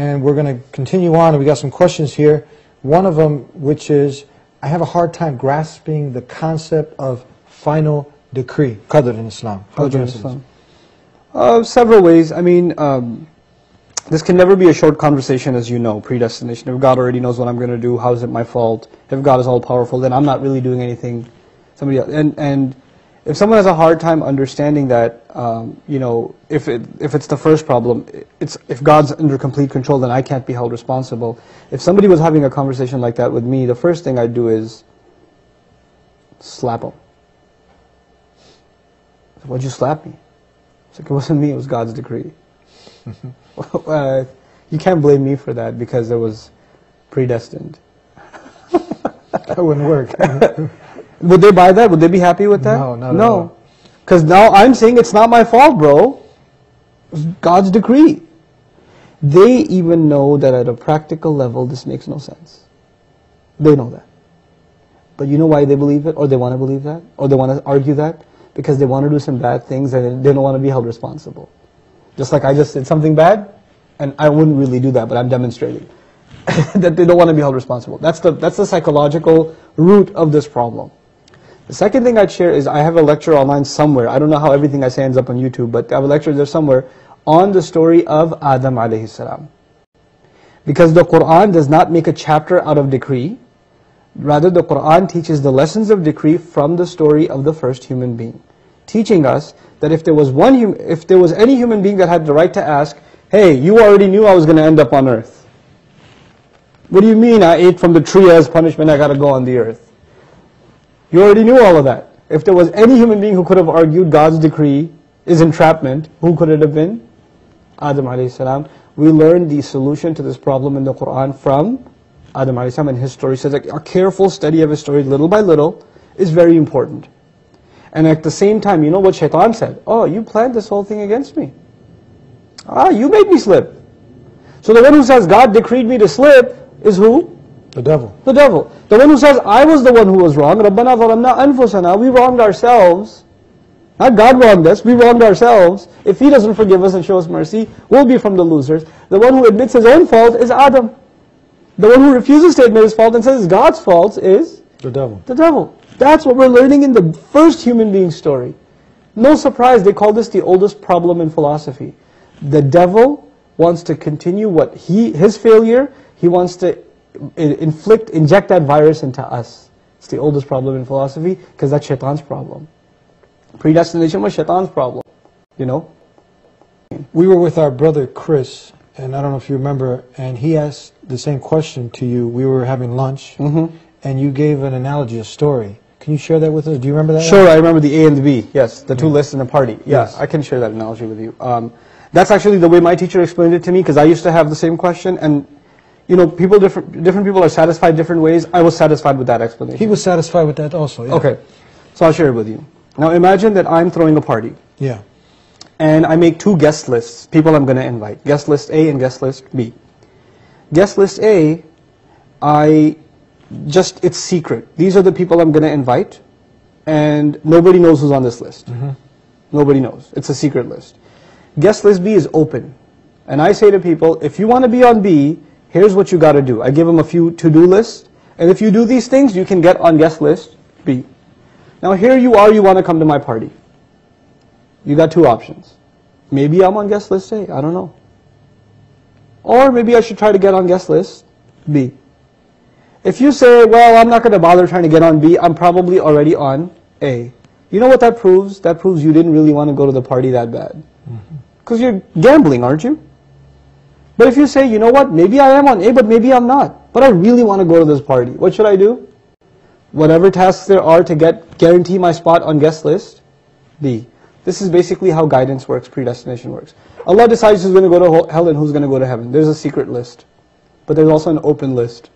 and we're going to continue on, and we got some questions here. One of them, which is, I have a hard time grasping the concept of final decree, Qadr in Islam. Qadr in Islam. Several ways. I mean, this can never be a short conversation, as you know, predestination. If God already knows what I'm going to do, how is it my fault? If God is all-powerful, then I'm not really doing anything. Somebody else. And if someone has a hard time understanding that, you know, if it's the first problem, if God's under complete control, then I can't be held responsible. If somebody was having a conversation like that with me, the first thing I'd do is slap him. Why'd you slap me? It's like, it wasn't me, it was God's decree. You can't blame me for that because it was predestined. That wouldn't work. Would they buy that? Would they be happy with that? No, not at all. Because now I'm saying it's not my fault, bro. It's God's decree. They even know that at a practical level this makes no sense. They know that. But you know why they believe it? Or they want to believe that? Or they want to argue that? Because they want to do some bad things and they don't want to be held responsible. Just like I just did something bad, and I wouldn't really do that, but I'm demonstrating that they don't want to be held responsible. That's the psychological root of this problem. The second thing I'd share is I have a lecture online somewhere. I don't know how everything I say ends up on YouTube, but I have a lecture there somewhere on the story of Adam alayhi salam. Because the Quran does not make a chapter out of decree. Rather, the Quran teaches the lessons of decree from the story of the first human being, teaching us that if there was any human being that had the right to ask, hey, you already knew I was going to end up on earth. What do you mean I ate from the tree as punishment, I got to go on the earth? You already knew all of that. If there was any human being who could have argued God's decree is entrapment, who could it have been? Adam alayhi salam. We learned the solution to this problem in the Quran from Adam alayhi salam, and his story says that a careful study of his story little by little is very important. And at the same time, you know what Shaitan said? Oh, you planned this whole thing against me. You made me slip. So the one who says God decreed me to slip is who? The devil. The devil. The one who says I was the one who was wrong. رَبَّنَا ظَلَمْنَا أَنفُسَنَا. We wronged ourselves. Not God wronged us, we wronged ourselves. If He doesn't forgive us and show us mercy, we'll be from the losers. The one who admits his own fault is Adam. The one who refuses to admit his fault and says it's God's fault is? The devil. The devil. That's what we're learning in the first human being story. No surprise, they call this the oldest problem in philosophy. The devil wants to continue his failure, he wants to inject that virus into us. It's the oldest problem in philosophy because that's Shaitan's problem. Predestination was Shaitan's problem, you know. We were with our brother Chris, and I don't know if you remember, and he asked the same question to you. We were having lunch, and you gave an analogy, a story. Can you share that with us? Do you remember that? Sure, I remember the A and the B. Yes, the two lists in a party. Yes, I can share that analogy with you. That's actually the way my teacher explained it to me, because I used to have the same question, and you know, different people are satisfied different ways. I was satisfied with that explanation. He was satisfied with that also. Yeah. Okay, so I'll share it with you. Now imagine that I'm throwing a party. Yeah. And I make two guest lists, people I'm going to invite. Guest list A and guest list B. Guest list A, it's secret. These are the people I'm going to invite, and nobody knows who's on this list. Nobody knows. It's a secret list. Guest list B is open. And I say to people, if you want to be on B, here's what you got to do. I give them a few to-do lists, and if you do these things, you can get on guest list B. Now here you are, you want to come to my party. You got two options. Maybe I'm on guest list A, I don't know. Or maybe I should try to get on guest list B. If you say, well, I'm not going to bother trying to get on B, I'm probably already on A. You know what that proves? That proves you didn't really want to go to the party that bad. Because you're gambling, aren't you? But if you say, you know what, maybe I am on A, but maybe I'm not. But I really want to go to this party. What should I do? Whatever tasks there are to guarantee my spot on guest list B. This is basically how guidance works, predestination works. Allah decides who's going to go to hell and who's going to go to heaven. There's a secret list. But there's also an open list.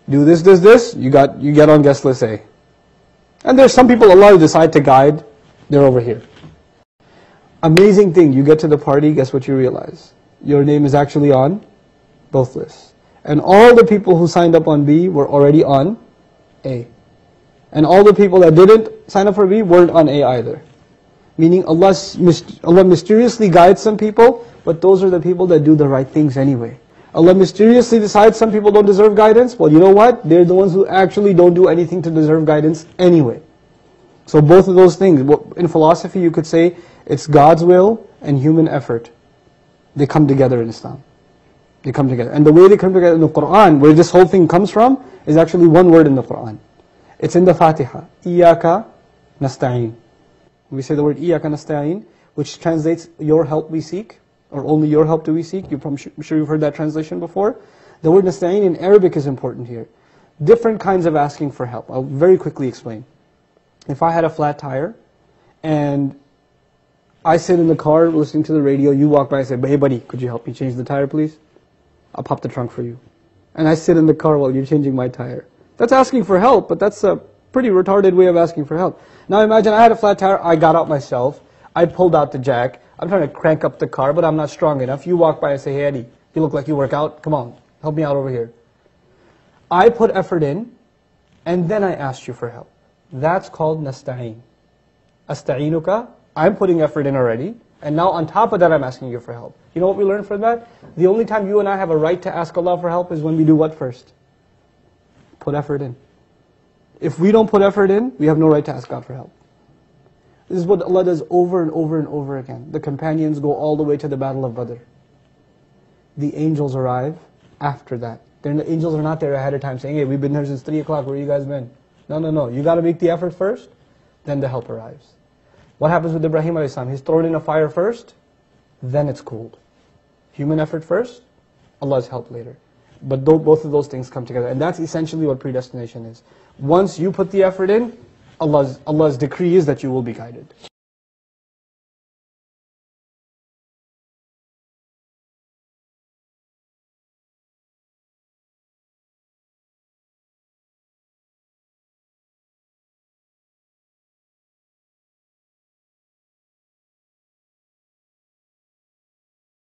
Do this, this, this, you get on guest list A. And there's some people Allah will decide to guide, they're over here. Amazing thing, you get to the party, guess what you realize? Your name is actually on both lists. And all the people who signed up on B were already on A. And all the people that didn't sign up for B weren't on A either. Meaning Allah mysteriously guides some people, but those are the people that do the right things anyway. Allah mysteriously decides some people don't deserve guidance. Well, you know what? They're the ones who actually don't do anything to deserve guidance anyway. So both of those things, in philosophy you could say it's God's will and human effort. They come together in Islam. They come together. And the way they come together in the Quran, where this whole thing comes from, is actually one word in the Quran. It's in the Fatiha. Iyaka nasta'een. We say the word Iyaka nasta'een, which translates your help we seek, or only your help do we seek. I'm sure you've heard that translation before. The word nasta'een in Arabic is important here. Different kinds of asking for help. I'll very quickly explain. If I had a flat tire, and I sit in the car listening to the radio, you walk by and say, hey buddy, could you help me change the tire please? I'll pop the trunk for you. And I sit in the car while you're changing my tire. That's asking for help, but that's a pretty retarded way of asking for help. Now imagine I had a flat tire, I got out myself, I pulled out the jack, I'm trying to crank up the car, but I'm not strong enough. You walk by and say, hey Eddie, you look like you work out, come on, help me out over here. I put effort in, and then I asked you for help. That's called nasta'een. Asta'inuka, I'm putting effort in already, and now on top of that I'm asking you for help. You know what we learned from that? The only time you and I have a right to ask Allah for help is when we do what first? Put effort in. If we don't put effort in, we have no right to ask God for help. This is what Allah does over and over and over again. The companions go all the way to the Battle of Badr. The angels arrive after that. The angels are not there ahead of time saying, hey, we've been here since 3 o'clock, where you guys been? No. You got to make the effort first, then the help arrives. What happens with Ibrahim a.s.? He's thrown in a fire first, then it's cooled. Human effort first, Allah's help later. But both of those things come together. And that's essentially what predestination is. Once you put the effort in, Allah's decree is that you will be guided.